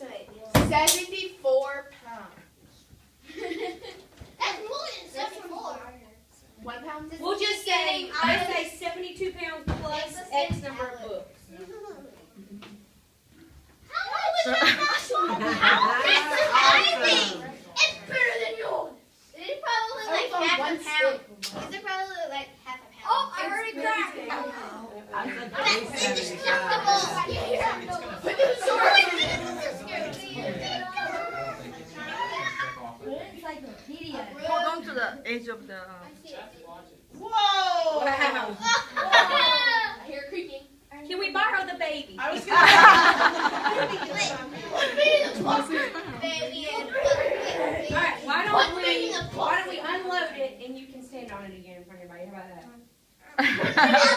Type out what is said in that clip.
estimate? 74 pounds. That's more than 74. 1 pound? We'll just say, I say 72 pounds plus X number of books. How is that possible? It's bigger than yours. It's probably like half a pound. It's probably like half a pound. Oh, I already cracked. That's indestructible. Hold on to the edge of the. Whoa! Wow. I hear creaking. Can we borrow the baby? I was All right, why don't we unload it and you can stand on it again in front of everybody? How about that?